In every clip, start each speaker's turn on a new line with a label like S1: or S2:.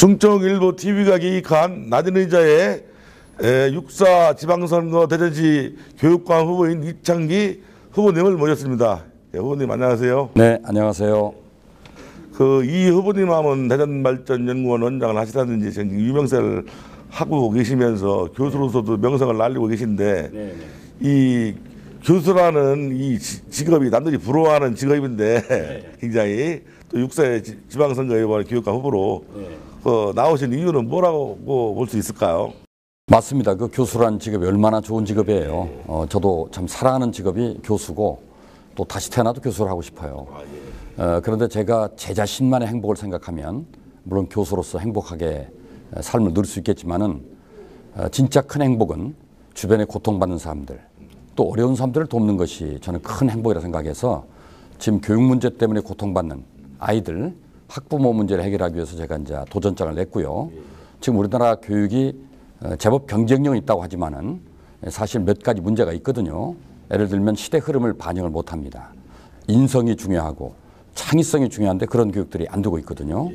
S1: 중청일보 TV가 기획한 낮은 의자의 육사 지방선거 대전시 교육감 후보인 이창기 후보님을 모셨습니다. 후보님 안녕하세요.
S2: 네, 안녕하세요.
S1: 이 후보님 하면 대전발전연구원 원장을 하시다든지 유명세를 하고 계시면서 교수로서도 명성을 날리고 계신데 이 교수라는 이 직업이 남들이 부러워하는 직업인데 굉장히 또 육사의 지방선거에 이번 교육감 후보로 나오신 이유는 뭐라고 볼 수 있을까요?
S2: 맞습니다. 그 교수란 직업이 얼마나 좋은 직업이에요. 저도 참 사랑하는 직업이 교수고 또 다시 태어나도 교수를 하고 싶어요. 그런데 제가 제 자신만의 행복을 생각하면 물론 교수로서 행복하게 삶을 누릴 수 있겠지만은 진짜 큰 행복은 주변에 고통받는 사람들 또 어려운 사람들을 돕는 것이 저는 큰 행복이라 생각해서 지금 교육 문제 때문에 고통받는 아이들 학부모 문제를 해결하기 위해서 제가 이제 도전장을 냈고요. 지금 우리나라 교육이 제법 경쟁력이 있다고 하지만은 사실 몇 가지 문제가 있거든요. 예를 들면 시대 흐름을 반영을 못합니다. 인성이 중요하고 창의성이 중요한데 그런 교육들이 안 되고 있거든요.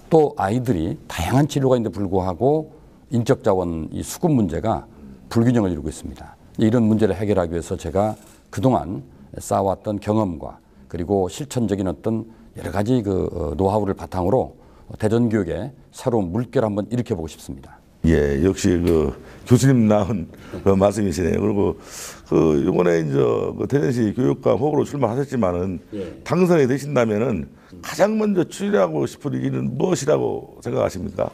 S2: 또 아이들이 다양한 진로가 있는데 불구하고 인적 자원 이 수급 문제가 불균형을 이루고 있습니다. 이런 문제를 해결하기 위해서 제가 그동안 쌓아왔던 경험과 그리고 실천적인 어떤 여러 가지 노하우를 바탕으로 대전교육의 새로운 물결을 한번 일으켜보고 싶습니다.
S1: 예, 역시 교수님 나온 말씀이시네요. 그리고 이번에 이제 대전시 교육감 후보로 출마하셨지만은 당선이 되신다면은 가장 먼저 추진하고 싶은 일은 무엇이라고 생각하십니까?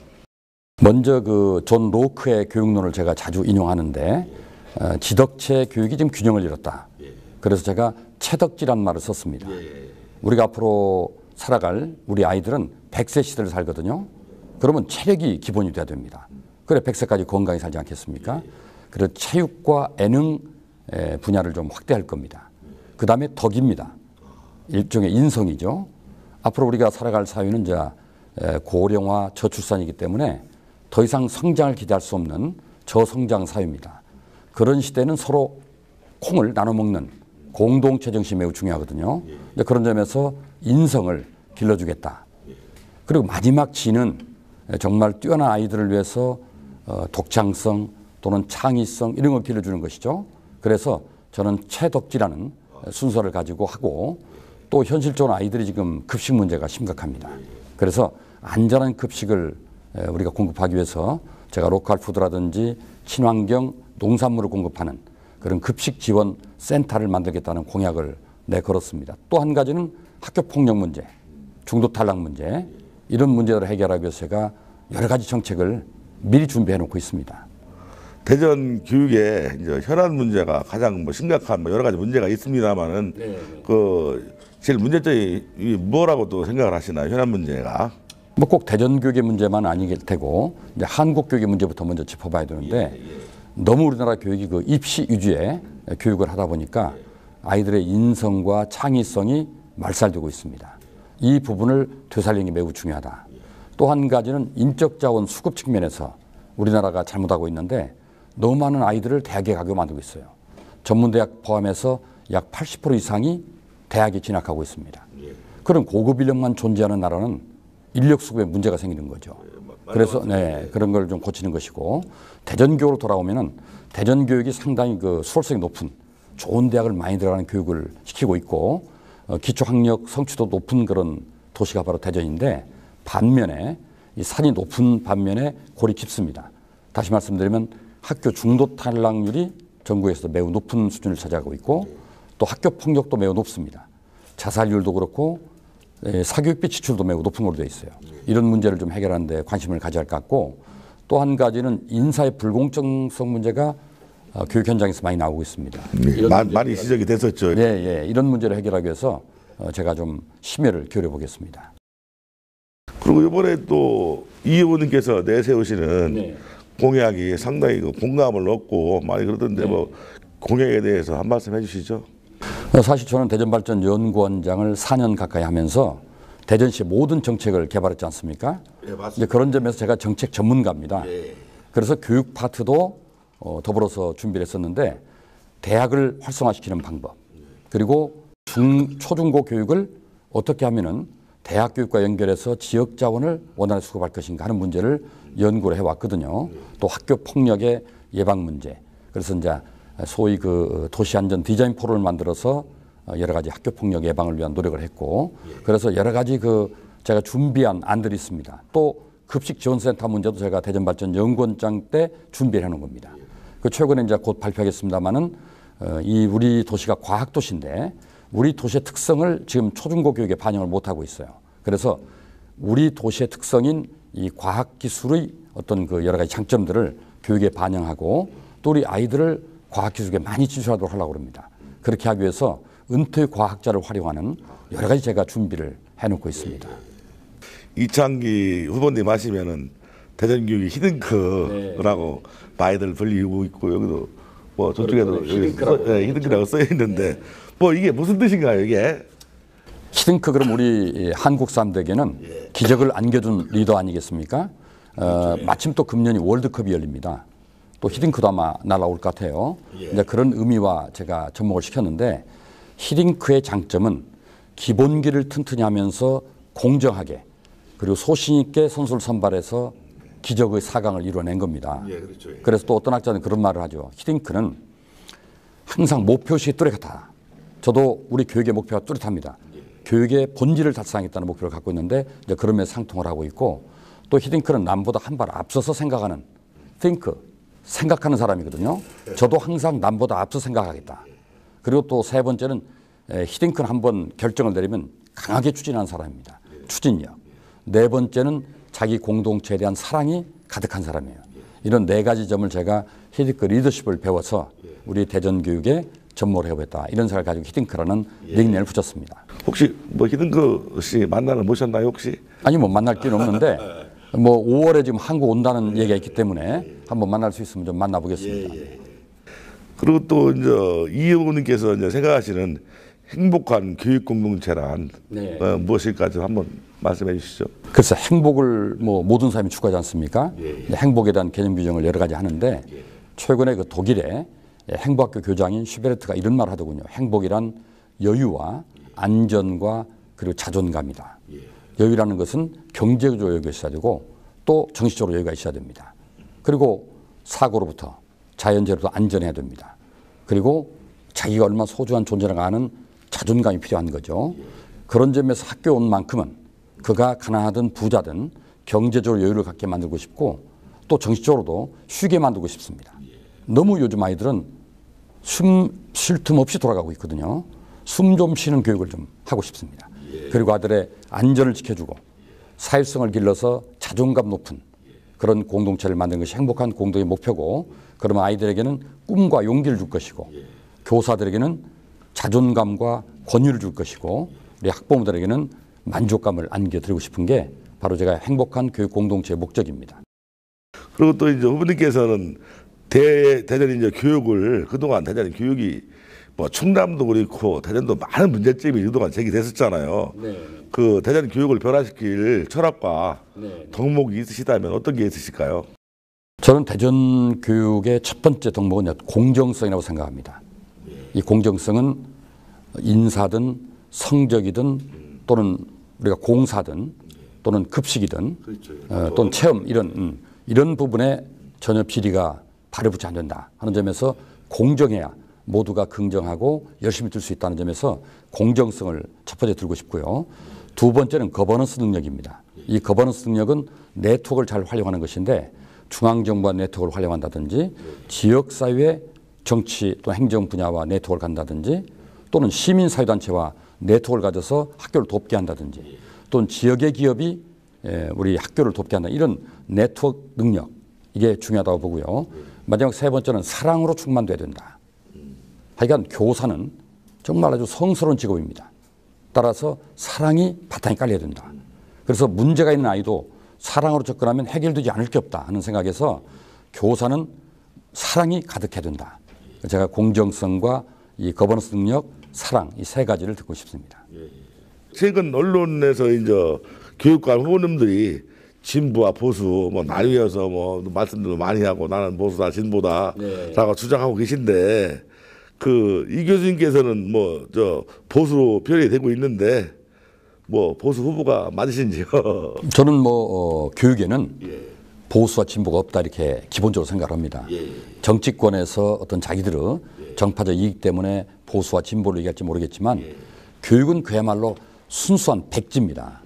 S2: 먼저 존 로크의 교육론을 제가 자주 인용하는데 지덕체 교육이 지금 균형을 잃었다. 그래서 제가 체덕지라는 말을 썼습니다. 우리가 앞으로 살아갈 우리 아이들은 100세 시대를 살거든요. 그러면 체력이 기본이 돼야 됩니다. 그래 100세까지 건강히 살지 않겠습니까? 그래서 체육과 예능 분야를 좀 확대할 겁니다. 그 다음에 덕입니다. 일종의 인성이죠. 앞으로 우리가 살아갈 사회는 이제 고령화 저출산이기 때문에 더 이상 성장을 기대할 수 없는 저성장 사회입니다. 그런 시대는 서로 콩을 나눠 먹는 공동체 정신이 매우 중요하거든요. 그런 점에서 인성을 길러주겠다. 그리고 마지막 지는 정말 뛰어난 아이들을 위해서 독창성 또는 창의성 이런 걸 길러주는 것이죠. 그래서 저는 최덕지라는 순서를 가지고 하고 또 현실적으로 아이들이 지금 급식 문제가 심각합니다. 그래서 안전한 급식을 우리가 공급하기 위해서 제가 로컬 푸드라든지 친환경 농산물을 공급하는 그런 급식 지원 센터를 만들겠다는 공약을 내걸었습니다. 또 한 가지는 학교 폭력 문제, 중도 탈락 문제 이런 문제들을 해결하기 위해서 제가 여러 가지 정책을 미리 준비해 놓고 있습니다.
S1: 대전 교육의 이제 현안 문제가 가장 심각한 여러 가지 문제가 있습니다만은 제일 문제점이 뭐라고 또 생각을 하시나요? 현안 문제가?
S2: 꼭 대전 교육의 문제만 아니길 테고 이제 한국 교육의 문제부터 먼저 짚어봐야 되는데 너무 우리나라 교육이 입시 위주의 교육을 하다 보니까 아이들의 인성과 창의성이 말살되고 있습니다. 이 부분을 되살리는 게 매우 중요하다. 또 한 가지는 인적 자원 수급 측면에서 우리나라가 잘못하고 있는데 너무 많은 아이들을 대학에 가게 만들고 있어요. 전문대학 포함해서 약 80% 이상이 대학에 진학하고 있습니다. 그런 고급 인력만 존재하는 나라는 인력 수급에 문제가 생기는 거죠. 그래서 그런 걸 좀 고치는 것이고 대전교육으로 돌아오면은 대전교육이 상당히 수월성이 높은 좋은 대학을 많이 들어가는 교육을 시키고 있고 기초학력 성취도 높은 그런 도시가 바로 대전인데 반면에 이 산이 높은 반면에 골이 깊습니다. 다시 말씀드리면 학교 중도 탈락률이 전국에서 매우 높은 수준을 차지하고 있고 또 학교 폭력도 매우 높습니다. 자살률도 그렇고 사교육비 지출도 매우 높은 걸로 되어 있어요. 이런 문제를 좀 해결하는 데 관심을 가져야 할 것 같고 또 한 가지는 인사의 불공정성 문제가 교육 현장에서 많이 나오고 있습니다.
S1: 많이 지적이 됐었죠.
S2: 이런 문제를 해결하기 위해서 제가 좀 심혈을 기울여 보겠습니다.
S1: 그리고 이번에 또 이 의원님께서 내세우시는 공약이 상당히 공감을 얻고 많이 그러던데 공약에 대해서 한 말씀 해주시죠.
S2: 사실 저는 대전발전연구원장을 4년 가까이 하면서 대전시의 모든 정책을 개발했지 않습니까? 맞습니다. 그런 점에서 제가 정책 전문가입니다. 그래서 교육 파트도 더불어서 준비를 했었는데 대학을 활성화시키는 방법 그리고 초중고 교육을 어떻게 하면은 대학 교육과 연결해서 지역 자원을 원활히 수급할 것인가 하는 문제를 연구를 해왔거든요. 또 학교 폭력의 예방 문제. 그래서 이제 소위 그 도시 안전 디자인 포럼을 만들어서 여러 가지 학교 폭력 예방을 위한 노력을 했고, 그래서 여러 가지 그 제가 준비한 안들이 있습니다. 또 급식 지원센터 문제도 제가 대전발전연구원장 때 준비를 해놓은 겁니다. 그 최근에 이제 곧 발표하겠습니다만은 이 우리 도시가 과학 도시인데 우리 도시의 특성을 지금 초중고 교육에 반영을 못하고 있어요. 그래서 우리 도시의 특성인 이 과학 기술의 어떤 그 여러 가지 장점들을 교육에 반영하고 또 우리 아이들을 과학 기술에 많이 진출하도록 하려고 합니다. 그렇게 하기 위해서 은퇴 과학자를 활용하는 여러 가지 제가 준비를 해놓고 있습니다.
S1: 이창기 후보님 하시면은 대전교육이 히든크라고 많이들 불리고 있고 여기도 뭐 저쪽에도 히든크라고 써 있는데 뭐 이게 무슨 뜻인가요 이게?
S2: 히든크 그럼 우리 한국 사람들에게는 기적을 안겨준 리더 아니겠습니까? 마침 또 금년이 월드컵이 열립니다. 또 히딩크도 아마 날아올 것 같아요. 이제 그런 의미와 제가 접목을 시켰는데 히딩크의 장점은 기본기를 튼튼히 하면서 공정하게 그리고 소신 있게 선수를 선발해서 기적의 4강을 이뤄낸 겁니다. 그래서 또 어떤 학자는 그런 말을 하죠. 히딩크는 항상 목표의식이 뚜렷하다. 저도 우리 교육의 목표가 뚜렷합니다. 교육의 본질을 달성하겠다는 목표를 갖고 있는데 이제 그런 면에 상통을 하고 있고 또 히딩크는 남보다 한 발 앞서서 생각하는 생각하는 사람이거든요. 저도 항상 남보다 앞서 생각하겠다. 그리고 또 세 번째는 히딩크는 한번 결정을 내리면 강하게 추진하는 사람입니다. 추진력. 네 번째는 자기 공동체에 대한 사랑이 가득한 사람이에요. 이런 네 가지 점을 제가 히딩크 리더십을 배워서 우리 대전 교육에 접목을 해보겠다. 이런 생각을 가지고 히딩크라는 닉네임을 붙였습니다.
S1: 혹시 뭐 히딩크 씨 만나러 모셨나요 혹시? 아니
S2: 뭐 만날 길은 없는데 뭐 5월에 지금 한국 온다는 얘기가 있기 때문에 한번 만날 수 있으면 좀 만나보겠습니다.
S1: 그리고 또 이제 이 의원님께서 이제 생각하시는 행복한 교육 공동체란 무엇일까 좀 한번 말씀해 주시죠.
S2: 글쎄 행복을 뭐 모든 사람이 추구하지 않습니까? 행복에 대한 개념 규정을 여러 가지 하는데 최근에 그 독일의 행복학교 교장인 슈베르트가 이런 말을 하더군요. 행복이란 여유와 안전과 그리고 자존감이다. 여유라는 것은 경제적으로 여유가 있어야 되고 또 정신적으로 여유가 있어야 됩니다. 그리고 사고로부터 자연재해로부터 안전해야 됩니다. 그리고 자기가 얼마나 소중한 존재라고 하는 자존감이 필요한 거죠. 그런 점에서 학교에 온 만큼은 그가 가난하든 부자든 경제적으로 여유를 갖게 만들고 싶고 또 정신적으로도 쉬게 만들고 싶습니다. 너무 요즘 아이들은 쉴 틈 없이 돌아가고 있거든요. 숨 좀 쉬는 교육을 좀 하고 싶습니다. 그리고 아들의 안전을 지켜주고 사회성을 길러서 자존감 높은 그런 공동체를 만드는 것이 행복한 공동의 목표고 그러면 아이들에게는 꿈과 용기를 줄 것이고 교사들에게는 자존감과 권유를 줄 것이고 우리 학부모들에게는 만족감을 안겨드리고 싶은 게 바로 제가 행복한 교육 공동체의 목적입니다.
S1: 그리고 또 이제 후보님께서는 대전 이제 교육을 그동안 대전 교육이 뭐 충남도 그렇고 대전도 많은 문제점이 그동안 제기됐었잖아요. 그 대전 교육을 변화시킬 철학과 덕목이 있으시다면 어떤 게 있으실까요?
S2: 저는 대전 교육의 첫 번째 덕목은 공정성이라고 생각합니다. 이 공정성은 인사든 성적이든 또는 우리가 공사든 또는 급식이든 또는 체험 이런 부분에 전혀 비리가 발효붙지 않는다 하는 점에서 공정해야 모두가 긍정하고 열심히 들 수 있다는 점에서 공정성을 첫 번째 들고 싶고요. 두 번째는 거버넌스 능력입니다. 이 거버넌스 능력은 네트워크를 잘 활용하는 것인데 중앙정부와 네트워크를 활용한다든지 지역사회 정치 또 행정 분야와 네트워크를 간다든지 또는 시민사회단체와 네트워크를 가져서 학교를 돕게 한다든지 또는 지역의 기업이 우리 학교를 돕게 한다 이런 네트워크 능력 이게 중요하다고 보고요. 마지막 세 번째는 사랑으로 충만돼야 된다. 하여간 교사는 정말 아주 성스러운 직업입니다. 따라서 사랑이 바탕에 깔려야 된다. 그래서 문제가 있는 아이도 사랑으로 접근하면 해결되지 않을 게 없다 하는 생각에서 교사는 사랑이 가득해야 된다. 제가 공정성과 이 거버넌스 능력, 사랑 이 세 가지를 듣고 싶습니다.
S1: 최근 언론에서 이제 교육관 후보님들이 진보와 보수 뭐 나뉘어서 뭐 말씀도 많이 하고 나는 보수다 진보다 라고 주장하고 계신데 그 이 교수님께서는 뭐 저 보수로 표현이 되고 있는데 뭐 보수 후보가 맞으신지요?
S2: 저는 뭐 교육에는 보수와 진보가 없다 이렇게 기본적으로 생각합니다. 정치권에서 어떤 자기들의 정파적 이익 때문에 보수와 진보를 얘기할지 모르겠지만 교육은 그야말로 순수한 백지입니다.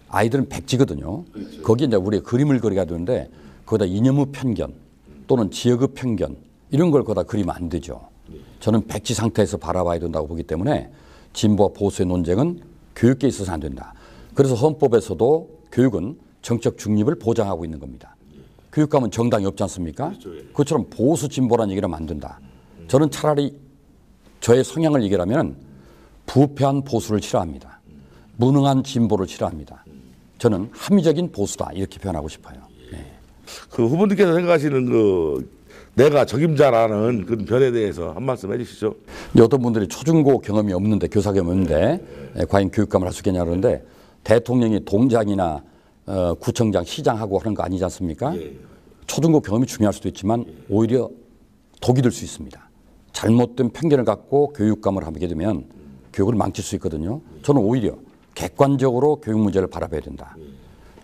S2: 아이들은 백지거든요. 거기에 이제 우리가 그림을 그리게 되는데 거기다 이념의 편견 또는 지역의 편견 이런 걸 거기다 그리면 안 되죠. 저는 백지 상태에서 바라봐야 된다고 보기 때문에 진보와 보수의 논쟁은 교육계에 있어서 안 된다. 그래서 헌법에서도 교육은 정책 중립을 보장하고 있는 겁니다. 교육감은 정당이 없지 않습니까? 그것처럼 보수 진보라는 얘기를 하면 안 된다. 저는 차라리 저의 성향을 얘기하면 부패한 보수를 싫어합니다. 무능한 진보를 싫어합니다. 저는 합리적인 보수다 이렇게 표현하고 싶어요. 네.
S1: 그 후보님께서 생각하시는 그 내가 적임자라는 그 변에 대해서 한 말씀 해주시죠.
S2: 어떤 분들이 초중고 경험이 없는데 교사 경험이 없는데 과연 교육감을 할 수 있겠냐 그러는데 대통령이 동장이나 구청장, 시장하고 하는 거 아니지 않습니까? 초중고 경험이 중요할 수도 있지만 오히려 독이 될 수 있습니다. 잘못된 편견을 갖고 교육감을 하게 되면 교육을 망칠 수 있거든요. 저는 오히려 객관적으로 교육 문제를 바라봐야 된다.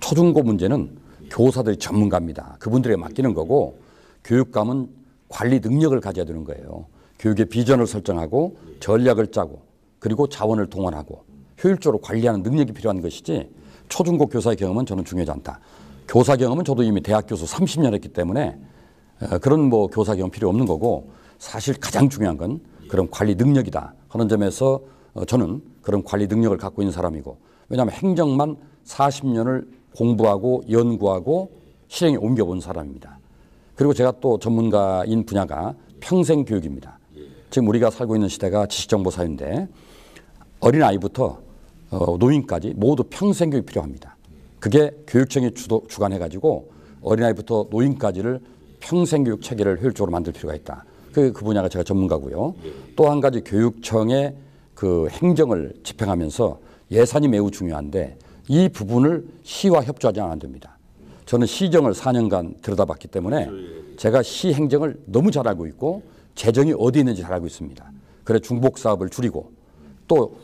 S2: 초중고 문제는 교사들이 전문가입니다. 그분들에게 맡기는 거고 교육감은 관리 능력을 가져야 되는 거예요. 교육의 비전을 설정하고 전략을 짜고 그리고 자원을 동원하고 효율적으로 관리하는 능력이 필요한 것이지 초중고 교사의 경험은 저는 중요하지 않다. 교사 경험은 저도 이미 대학 교수 30년 했기 때문에 그런 뭐 교사 경험 필요 없는 거고 사실 가장 중요한 건 그런 관리 능력이다 하는 점에서 저는 그런 관리 능력을 갖고 있는 사람이고 왜냐하면 행정만 40년을 공부하고 연구하고 실행에 옮겨본 사람입니다. 그리고 제가 또 전문가인 분야가 평생교육입니다. 지금 우리가 살고 있는 시대가 지식정보 사회인데 어린아이부터 노인까지 모두 평생교육이 필요합니다. 그게 교육청이 주관해가지고 어린아이부터 노인까지를 평생교육 체계를 효율적으로 만들 필요가 있다. 그 분야가 제가 전문가고요. 또 한 가지 교육청의 그 행정을 집행하면서 예산이 매우 중요한데 이 부분을 시와 협조하지 않아야 됩니다. 저는 시정을 4년간 들여다봤기 때문에 제가 시 행정을 너무 잘 알고 있고 재정이 어디 있는지 잘 알고 있습니다. 그래서 중복 사업을 줄이고 또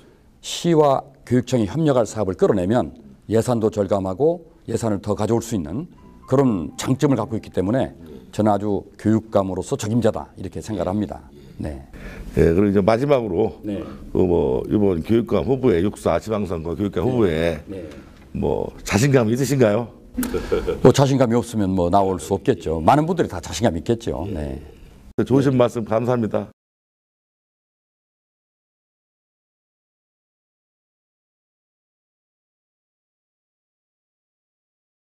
S2: 시와 교육청이 협력할 사업을 끌어내면 예산도 절감하고 예산을 더 가져올 수 있는 그런 장점을 갖고 있기 때문에 저는 아주 교육감으로서 적임자다 이렇게 생각을 합니다. 네.
S1: 네, 그리고 이제 마지막으로
S2: 네.
S1: 그 뭐 이번 교육감 후보에 6.4 지방선거 교육감 후보에 뭐 자신감 있으신가요?
S2: 뭐 자신감이 없으면 뭐 나올 수 없겠죠. 많은 분들이 다 자신감 있겠죠. 네.
S1: 좋으신 말씀 감사합니다.